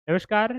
नमस्कार।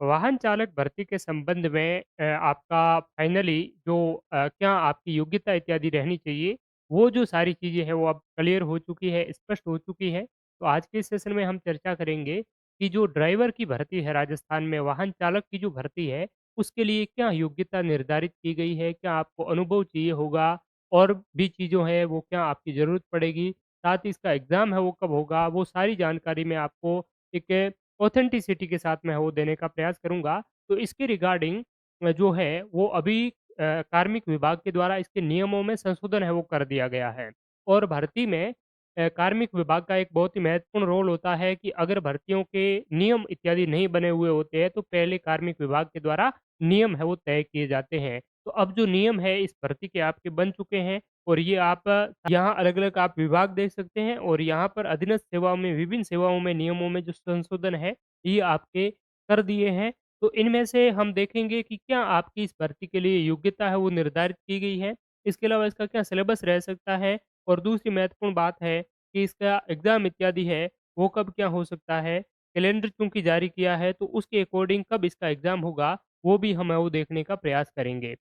वाहन चालक भर्ती के संबंध में आपका फाइनली जो क्या आपकी योग्यता इत्यादि रहनी चाहिए, वो जो सारी चीज़ें हैं वो अब क्लियर हो चुकी है, स्पष्ट हो चुकी है। तो आज के इस सेशन में हम चर्चा करेंगे कि जो ड्राइवर की भर्ती है राजस्थान में, वाहन चालक की जो भर्ती है, उसके लिए क्या योग्यता निर्धारित की गई है? क्या आपको अनुभव चाहिए होगा? और भी चीज़ों हैं वो क्या आपकी ज़रूरत पड़ेगी? साथ ही इसका एग्ज़ाम है वो कब होगा? वो सारी जानकारी मैं आपको एक ऑथेंटिसिटी के साथ मैं वो देने का प्रयास करूँगा। तो इसके रिगार्डिंग जो है वो अभी कार्मिक विभाग के द्वारा इसके नियमों में संशोधन है वो कर दिया गया है। और भर्ती में कार्मिक विभाग का एक बहुत ही महत्वपूर्ण रोल होता है कि अगर भर्तियों के नियम इत्यादि नहीं बने हुए होते हैं तो पहले कार्मिक विभाग के द्वारा नियम है वो तय किए जाते हैं। तो अब जो नियम है इस भर्ती के आपके बन चुके हैं और ये आप यहाँ अलग-अलग आप विभाग देख सकते हैं और यहाँ पर अधीनस्थ सेवाओं में विभिन्न सेवाओं में नियमों में जो संशोधन है, ये आपके कर दिए हैं। तो इनमें से हम देखेंगे कि क्या आपकी इस भर्ती के लिए योग्यता है वो निर्धारित की गई है। इसके अलावा इसका क्या सिलेबस रह सकता है और दूसरी महत्वपूर्ण बात है कि इसका एग्ज़ाम इत्यादि है, वो कब क्या हो सकता है। कैलेंडर चूँकि जारी किया है तो उसके अकॉर्डिंग कब इसका एग्ज़ाम होगा, वो भी हम वो देखने का प्रयास करेंगे।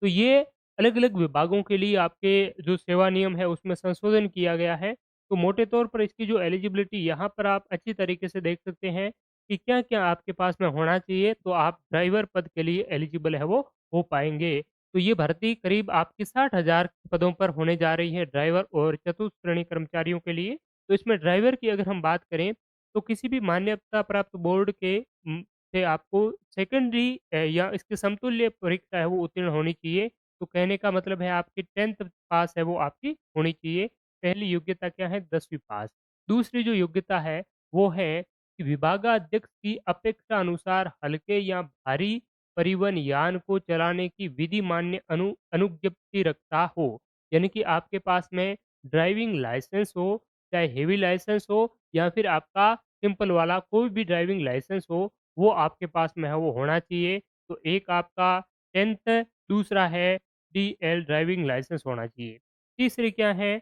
तो ये अलग-अलग विभागों के लिए आपके जो सेवा नियम है उसमें संशोधन किया गया है। तो मोटे तौर पर इसकी जो एलिजिबिलिटी यहाँ पर आप अच्छी तरीके से देख सकते हैं कि क्या-क्या आपके पास में होना चाहिए तो आप ड्राइवर पद के लिए एलिजिबल है वो हो पाएँगे। तो ये भर्ती करीब आपकी 60,000 पदों पर होने जा रही है ड्राइवर और चतुर्थ श्रेणी कर्मचारियों के लिए। तो इसमें ड्राइवर की अगर हम बात करें तो किसी भी मान्यता प्राप्त बोर्ड के से आपको सेकेंडरी या इसके समतुल्य परीक्षा है वो उत्तीर्ण होनी चाहिए। तो कहने का मतलब है आपकी 10th पास है वो आपकी होनी चाहिए। पहली योग्यता क्या है 10वीं पास। दूसरी जो योग्यता है वो है कि विभागाध्यक्ष की अपेक्षा अनुसार हल्के या भारी परिवहन यान को चलाने की विधि मान्य अनुज्ञप्ति रखता हो। यानी कि आपके पास में ड्राइविंग लाइसेंस हो, चाहे हेवी लाइसेंस हो या फिर आपका सिंपल वाला कोई भी ड्राइविंग लाइसेंस हो, वो आपके पास में है वो होना चाहिए। तो एक आपका 10th दूसरा है डीएल ड्राइविंग लाइसेंस होना चाहिए। तीसरी क्या है?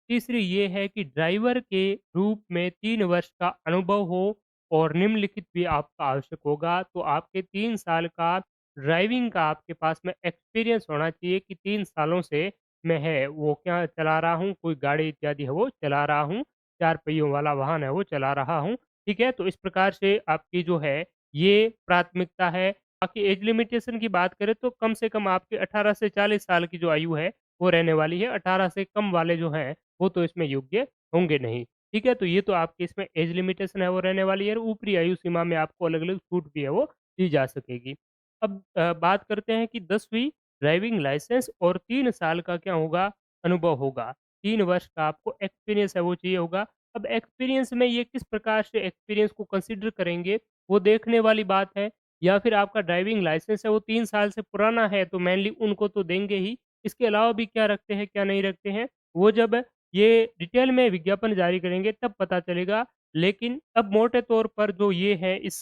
तीसरी ये है कि ड्राइवर के रूप में 3 वर्ष का अनुभव हो और निम्नलिखित भी आपका आवश्यक होगा। तो आपके 3 साल का ड्राइविंग का आपके पास में एक्सपीरियंस होना चाहिए कि 3 सालों से मैं है वो क्या चला रहा हूँ, कोई गाड़ी इत्यादि है वो चला रहा हूँ, 4 पहियों वाला वाहन है वो चला रहा हूँ। ठीक है? तो इस प्रकार से आपकी जो है ये प्राथमिकता है। बाकी एज लिमिटेशन की बात करें तो कम से कम आपके 18 से 40 साल की जो आयु है, वो रहने वाली है। 18 से कम वाले जो हैं, वो तो इसमें योग्य होंगे नहीं। ठीक है? तो ये तो आपकी इसमें एज लिमिटेशन है वो रहने वाली है और ऊपरी आयु सीमा में आपको अलग-अलग छूट भी है वो दी जा सकेगी। अब बात करते हैं कि 10वीं ड्राइविंग लाइसेंस और 3 साल का क्या होगा, अनुभव होगा। 3 वर्ष का आपको एक्सपीरियंस है वो चाहिए होगा। अब एक्सपीरियंस में ये किस प्रकार से एक्सपीरियंस को कंसीडर करेंगे, वो देखने वाली बात है। या फिर आपका ड्राइविंग लाइसेंस है वो 3 साल से पुराना है तो मेनली उनको तो देंगे ही। इसके अलावा भी क्या रखते हैं, क्या नहीं रखते हैं, वो जब ये डिटेल में विज्ञापन जारी करेंगे तब पता चलेगा। लेकिन अब मोटे तौर पर जो ये है इस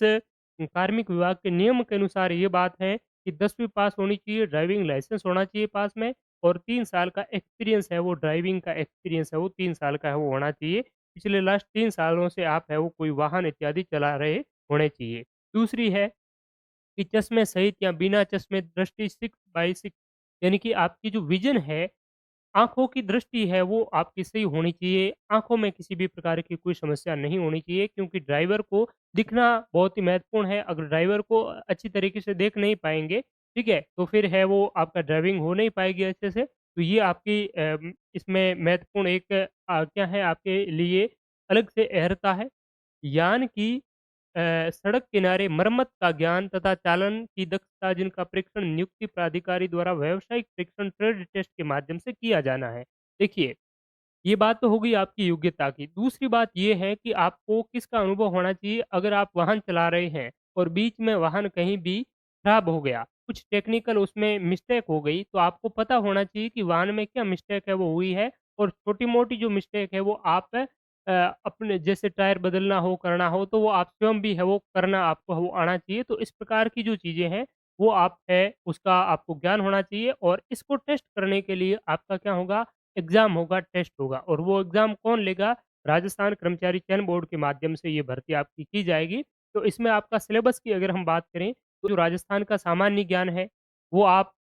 कार्मिक विभाग के नियम के अनुसार ये बात है कि 10वीं पास होनी चाहिए, ड्राइविंग लाइसेंस होना चाहिए पास में और 3 साल का एक्सपीरियंस है वो ड्राइविंग का एक्सपीरियंस है वो 3 साल का है वो होना चाहिए। पिछले लास्ट 3 सालों से आप है वो कोई वाहन इत्यादि चला रहे होने चाहिए। दूसरी है कि चश्मे सहित या बिना चश्मे दृष्टि 6/6 यानी कि आपकी जो विज़न है, आँखों की दृष्टि है वो आपकी सही होनी चाहिए। आँखों में किसी भी प्रकार की कोई समस्या नहीं होनी चाहिए क्योंकि ड्राइवर को दिखना बहुत ही महत्वपूर्ण है। अगर ड्राइवर को अच्छी तरीके से देख नहीं पाएँगे, ठीक है? तो फिर है वो आपका ड्राइविंग हो नहीं पाएगी अच्छे से। तो ये आपकी इसमें महत्वपूर्ण एक क्या है आपके लिए अलग से अहर्ता है। यान की सड़क किनारे मरम्मत का ज्ञान तथा चालन की दक्षता जिनका परीक्षण नियुक्ति प्राधिकारी द्वारा व्यावसायिक परीक्षण ट्रेड टेस्ट के माध्यम से किया जाना है। देखिए, ये बात तो हो गई आपकी योग्यता की। दूसरी बात ये है कि आपको किसका अनुभव होना चाहिए अगर आप वाहन चला रहे हैं और बीच में वाहन कहीं भी खराब हो गया, कुछ टेक्निकल उसमें मिस्टेक हो गई, तो आपको पता होना चाहिए कि वाहन में क्या मिस्टेक है वो हुई है और छोटी-मोटी जो मिस्टेक है वो आप अपने जैसे टायर बदलना हो, करना हो, तो वो आप स्वयं भी है वो करना आपको वो आना चाहिए। तो इस प्रकार की जो चीज़ें हैं, वो आप है उसका आपको ज्ञान होना चाहिए और इसको टेस्ट करने के लिए आपका क्या होगा एग्ज़ाम होगा, टेस्ट होगा और वो एग्ज़ाम कौन लेगा? राजस्थान कर्मचारी चयन बोर्ड के माध्यम से ये भर्ती आपकी की जाएगी तो इसमें आपका सिलेबस की अगर हम बात करें, तो जो राजस्थान का सामान्य ज्ञान है, वो आप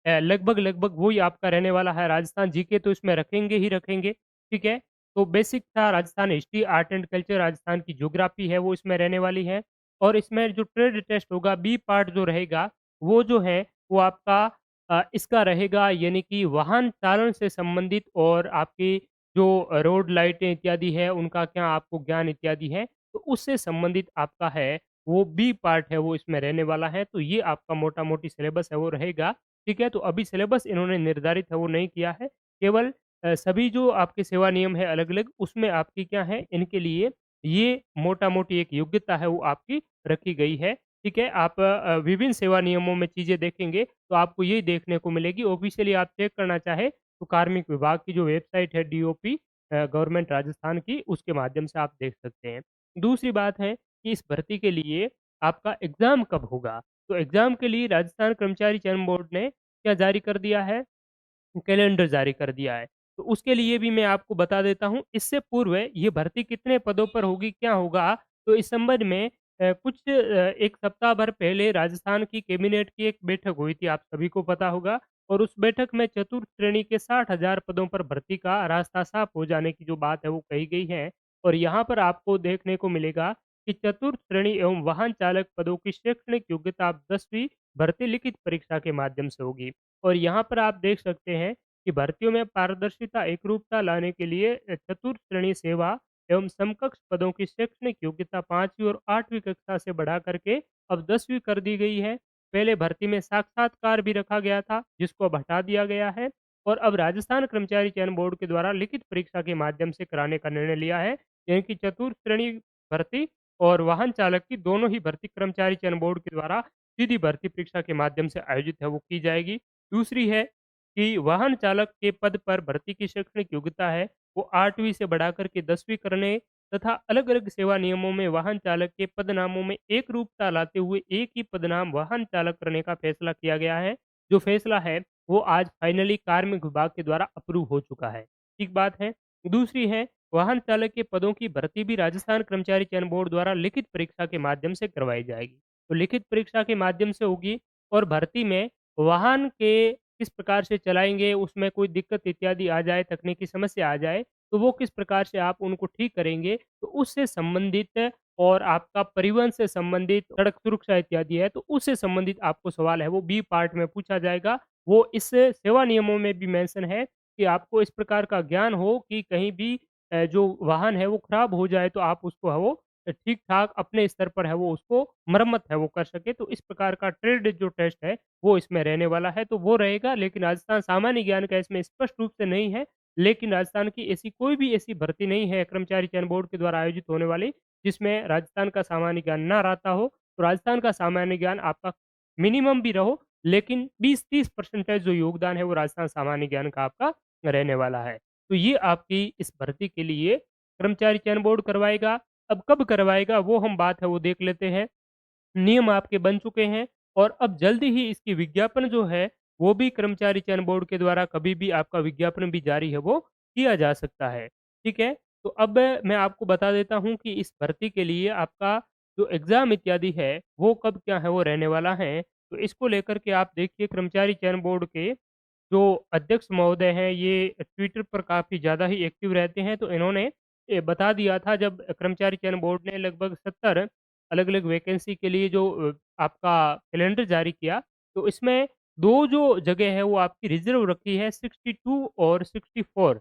लगभग-लगभग वही आपका रहने वाला है। राजस्थान जीके तो इसमें रखेंगे ही रखेंगे, ठीक है? तो बेसिक था Rajasthan history, art and culture, Rajasthan की ज्योग्राफी है वो इसमें रहने वाली है। और इसमें जो ट्रेड टेस्ट होगा, बी पार्ट जो रहेगा, वो जो है वो आपका इसका रहेगा, यानी कि वाहन चालन से संबंधित और आपकी जो रोड लाइटें इत्यादि है, उनका क्या आपको ज्ञान इत्यादि है, तो उससे संबंधित आपका है, वो बी पार्ट है वो इसमें रहने वाला है। तो ये आपका मोटा-मोटी सिलेबस है वो रहेगा। ठीक है? तो अभी सिलेबस इन्होंने निर्धारित है वो नहीं किया है। केवल सभी जो आपके सेवा नियम है अलग-अलग, उसमें आपकी क्या है, इनके लिए ये मोटा-मोटी एक योग्यता है वो आपकी रखी गई है। ठीक है? आप विभिन्न सेवा नियमों में चीज़ें देखेंगे तो आपको यही देखने को मिलेगी। ऑफ़िशियली आप चेक करना चाहें तो कार्मिक विभाग की जो वेबसाइट है डीओपी गवर्नमेंट राजस्थान की, उसके माध्यम से आप देख सकते हैं। दूसरी बात है कि इस भर्ती के लिए आपका एग्ज़ाम कब होगा? तो एग्ज़ाम के लिए राजस्थान कर्मचारी चयन बोर्ड ने क्या जारी कर दिया है? कैलेंडर जारी कर दिया है। तो उसके लिए भी मैं आपको बता देता हूँ, इससे पूर्व ये भर्ती कितने पदों पर होगी, क्या होगा? तो इस संबंध में कुछ 1 सप्ताह भर पहले राजस्थान की कैबिनेट की एक बैठक हुई थी, आप सभी को पता होगा। और उस बैठक में चतुर्थ श्रेणी के 60,000 पदों पर भर्ती का रास्ता साफ हो जाने की जो बात है, वो कही गई है। और यहाँ पर आपको देखने को मिलेगा कि चतुर्थ श्रेणी एवं वाहन चालक पदों की शैक्षणिक योग्यता अब 10वीं भर्ती लिखित परीक्षा के माध्यम से होगी। और यहाँ पर आप देख सकते हैं कि भर्तियों में पारदर्शिता, एकरूपता लाने के लिए चतुर्थ श्रेणी सेवा एवं समकक्ष पदों की शैक्षणिक योग्यता 5वीं और 8वीं कक्षा से बढ़ा करके अब 10वीं कर दी गई है। पहले भर्ती में साक्षात्कार भी रखा गया था, जिसको अब हटा दिया गया है। और अब राजस्थान कर्मचारी चयन बोर्ड के द्वारा लिखित परीक्षा के माध्यम से कराने का निर्णय लिया है। यानी कि चतुर्थ श्रेणी भर्ती और वाहन चालक की दोनों ही भर्ती कर्मचारी चयन बोर्ड के द्वारा सीधी भर्ती परीक्षा के माध्यम से आयोजित है वो की जाएगी। दूसरी है कि वाहन चालक के पद पर भर्ती की शैक्षणिक योग्यता है वो 8वीं से बढ़ाकर के 10वीं करने तथा अलग-अलग सेवा नियमों में वाहन चालक के पदनामों में एक रूपता लाते हुए एक ही पदनाम वाहन चालक करने का फैसला किया गया है। जो फैसला है वो आज फाइनली कार्मिक विभाग के द्वारा अप्रूव हो चुका है। ठीक बात है। दूसरी है वाहन चालक के पदों की भर्ती भी राजस्थान कर्मचारी चयन बोर्ड द्वारा लिखित परीक्षा के माध्यम से करवाई जाएगी। तो लिखित परीक्षा के माध्यम से होगी और भर्ती में वाहन के किस प्रकार से चलाएँगे, उसमें कोई दिक्कत इत्यादि आ जाए, तकनीकी समस्या आ जाए, तो वो किस प्रकार से आप उनको ठीक करेंगे, तो उससे संबंधित और आपका परिवहन से संबंधित सड़क सुरक्षा इत्यादि है, तो उससे संबंधित आपको सवाल है, वो बी पार्ट में पूछा जाएगा। वो इस सेवा नियमों में भी मेंशन है कि आपको इस प्रकार का ज्ञान हो कि कहीं भी जो वाहन है, वो खराब हो जाए, तो आप उसको है वो ठीक-ठाक अपने स्तर पर है वो उसको मरम्मत है वो कर सके। तो इस प्रकार का ट्रेड जो टेस्ट है वो इसमें रहने वाला है, तो वो रहेगा। लेकिन राजस्थान सामान्य ज्ञान का इसमें स्पष्ट रूप से नहीं है, लेकिन राजस्थान की ऐसी कोई भी ऐसी भर्ती नहीं है कर्मचारी चयन बोर्ड के द्वारा आयोजित होने वाली, जिसमें राजस्थान का सामान्य ज्ञान ना रहता हो। तो राजस्थान का सामान्य ज्ञान आपका मिनिमम भी रहो, लेकिन 20-30 परसेंटेज जो योगदान है वो राजस्थान सामान्य ज्ञान का आपका रहने वाला है। तो ये आपकी इस भर्ती के लिए कर्मचारी चयन बोर्ड करवाएगा। अब कब करवाएगा वो हम बात है वो देख लेते हैं। नियम आपके बन चुके हैं और अब जल्दी ही इसकी विज्ञापन जो है, वो भी कर्मचारी चयन बोर्ड के द्वारा कभी भी आपका विज्ञापन भी जारी है वो किया जा सकता है। ठीक है? तो अब मैं आपको बता देता हूँ कि इस भर्ती के लिए आपका जो एग्ज़ाम इत्यादि है, वो कब क्या है वो रहने वाला है। तो इसको लेकर के आप देखिए कर्मचारी चयन बोर्ड के जो अध्यक्ष महोदय हैं, ये ट्विटर पर काफ़ी ज़्यादा ही एक्टिव रहते हैं, तो इन्होंने ये बता दिया था जब कर्मचारी चयन बोर्ड ने लगभग 70 अलग-अलग वैकेंसी के लिए जो आपका कैलेंडर जारी किया, तो इसमें 2 जो जगह है वो आपकी रिज़र्व रखी है 62 और 64।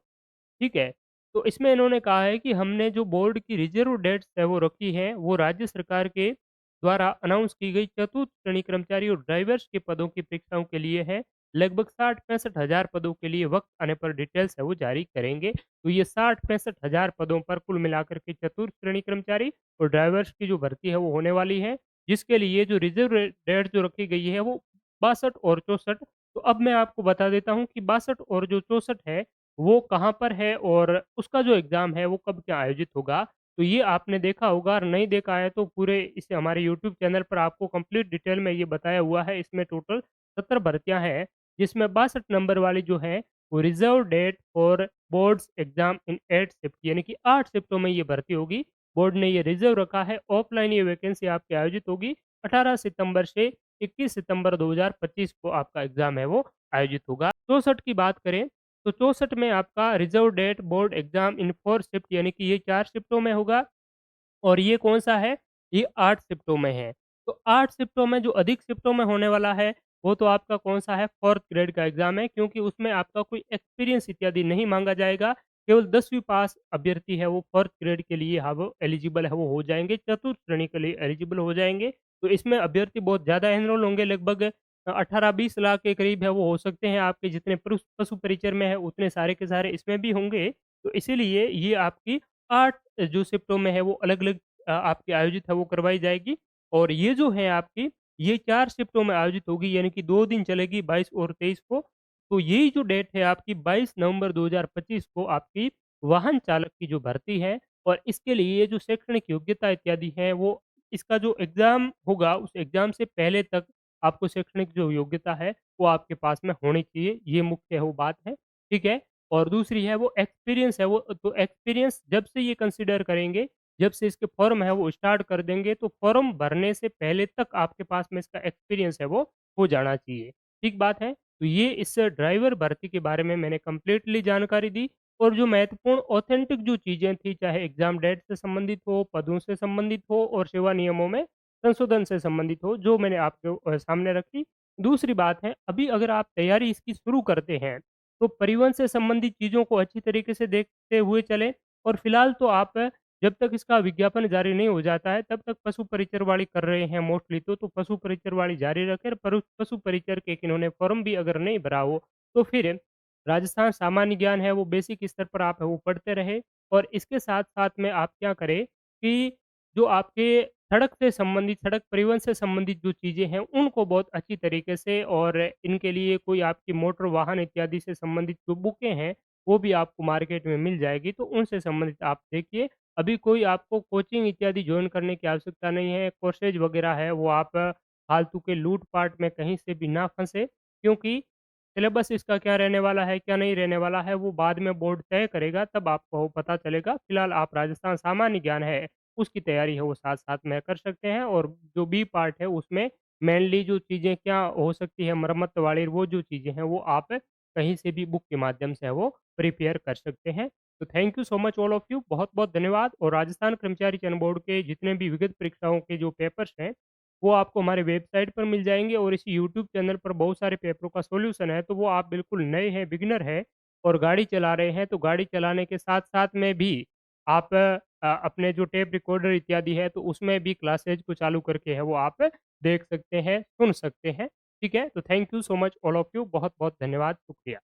ठीक है? तो इसमें इन्होंने कहा है कि हमने जो बोर्ड की रिज़र्व डेट्स है वो रखी हैं, वो राज्य सरकार के द्वारा अनाउंस की गई चतुर्थ श्रेणी कर्मचारी और ड्राइवर्स के पदों की परीक्षाओं के लिए है। लगभग 60-65 हज़ार पदों के लिए वक़्त आने पर डिटेल्स है वो जारी करेंगे। तो ये 60-65 हज़ार पदों पर कुल मिलाकर के चतुर्थ श्रेणी कर्मचारी और ड्राइवर्स की जो भर्ती है वो होने वाली है, जिसके लिए जो रिज़र्व डेट जो रखी गई है वो 62 और 64। तो अब मैं आपको बता देता हूँ कि 62 और जो 64 है वो कहाँ पर है और उसका जो एग्ज़ाम है वो कब क्या आयोजित होगा। तो ये आपने देखा होगा और नहीं देखा है तो पूरे इस हमारे यूट्यूब चैनल पर आपको कंप्लीट डिटेल में ये बताया हुआ है। इसमें टोटल 70 भर्तियाँ हैं, जिसमें 62 नंबर वाली जो है वो reserve date for boards exam in 8 shift यानी कि 8 शिफ्टों में ये भर्ती होगी। बोर्ड ने ये रिज़र्व रखा है, ऑफ़लाइन ये वैकेंसी आपकी आयोजित होगी। 18 सितंबर से 21 सितंबर 2025 को आपका एग्ज़ाम है वो आयोजित होगा। 64 की बात करें, तो 64 में आपका reserve date board exam in 4 shift यानी कि ये 4 शिफ्टों में होगा। और ये कौन-सा है? ये 8 शिफ्टों में है। तो 8 शिफ्टों में जो अधिक शिफ्टों में होने वाला है, वो तो आपका कौन-सा है? 4th ग्रेड का एग्ज़ाम है, क्योंकि उसमें आपका कोई एक्सपीरियंस इत्यादि नहीं माँगा जाएगा। केवल 10वीं पास अभ्यर्थी है, वो 4th ग्रेड के लिए अब एलिजिबल है, वो हो जाएँगे, चतुर्थ श्रेणी के लिए एलिजिबल हो जाएँगे। तो इसमें अभ्यर्थी बहुत ज़्यादा एनरोल होंगे, लगभग 18-20 लाख के करीब है, वो हो सकते हैं। आपके जितने पशु परिचर में है, उतने सारे के सारे इसमें भी होंगे। तो इसीलिए ये आपकी 8 जो शिफ्टों में है, वो अलग-अलग आपकी आयोजित है वो करवाई जाएगी। और ये जो है आपकी, ये 4 शिफ्टों में आयोजित होगी, यानी कि 2 दिन चलेगी 22 और 23 को। तो यही जो डेट है आपकी 22 नवंबर 2025 को आपकी वाहन चालक की जो भर्ती है, और इसके लिए ये जो शैक्षणिक योग्यता इत्यादि है, वो इसका जो एग्ज़ाम होगा उस एग्ज़ाम से पहले तक आपको शैक्षणिक जो योग्यता है वो आपके पास में होनी चाहिए। ये मुख्य है वो बात है, ठीक है? और दूसरी है वो एक्सपीरियंस है, वो तो एक्सपीरियंस जब से ये कंसीडर करेंगे, जब से इसके फॉर्म है वो स्टार्ट कर देंगे, तो फॉर्म भरने से पहले तक आपके पास में इसका एक्सपीरियंस है वो हो जाना चाहिए। ठीक बात है? तो ये इस ड्राइवर भर्ती के बारे में मैंने कंप्लीटली जानकारी दी। और जो महत्वपूर्ण ऑथेंटिक जो चीज़ें थी, चाहे एग्ज़ाम डेट से संबंधित हो, पदों से संबंधित हो और सेवा नियमों में संशोधन से संबंधित हो, जो मैंने आपके सामने रखी। दूसरी बात है, अभी अगर आप तैयारी इसकी शुरू करते हैं, तो परिवहन से संबंधित चीज़ों को अच्छी तरीके से देखते हुए चलें। और फिलहाल तो आप, जब तक इसका विज्ञापन जारी नहीं हो जाता है, तब तक पशु परिचर वाली कर रहे हैं मोस्टली, तो पशु परिचर वाली जारी रखें। पर पशु परिचर के इन्होंने फॉर्म भी अगर नहीं भरा हो, तो फिर राजस्थान सामान्य ज्ञान है वो बेसिक स्तर पर आप है वो पढ़ते रहे। और इसके साथ-साथ में आप क्या करें कि जो आपके सड़क से संबंधित, सड़क परिवहन से संबंधित जो चीज़ें हैं, उनको बहुत अच्छी तरीके से, और इनके लिए कोई आपकी मोटर वाहन इत्यादि से संबंधित जो बुकें हैं, वो भी आपको मार्केट में मिल जाएगी, तो उनसे संबंधित आप देखिए। अभी कोई आपको कोचिंग इत्यादि जॉइन करने की आवश्यकता नहीं है, कोर्सेज वगैरह है वो आप फालतू के लूट-पाट में कहीं से भी ना फँसे, क्योंकि सिलेबस इसका क्या रहने वाला है, क्या नहीं रहने वाला है, वो बाद में बोर्ड तय करेगा, तब आपको पता चलेगा। फिलहाल आप राजस्थान सामान्य ज्ञान है, उसकी तैयारी है वो साथ-साथ में कर सकते हैं। और जो बी पार्ट है उसमें मेनली जो चीज़ें क्या हो सकती है मरम्मत वाली, वो जो चीज़ें हैं वो आप कहीं से भी बुक के माध्यम से है वो प्रिपेयर कर सकते हैं। तो thank you so much all of you, बहुत-बहुत धन्यवाद। और राजस्थान कर्मचारी चयन बोर्ड के जितने भी विगत परीक्षाओं के जो पेपर्स हैं, वो आपको हमारे वेबसाइट पर मिल जाएँगे। और इसी यूट्यूब चैनल पर बहुत सारे पेपरों का सॉल्यूशन है, तो वो आप बिल्कुल नए हैं, बिगिनर हैं और गाड़ी चला रहे हैं, तो गाड़ी चलाने के साथ-साथ में भी आप अपने जो टेप रिकॉर्डर इत्यादि है, तो उसमें भी क्लासेज को चालू करके है वो आप देख सकते हैं, सुन सकते हैं। ठीक है? तो thank you so much all of you, बहुत-बहुत धन्यवाद, शुक्रिया।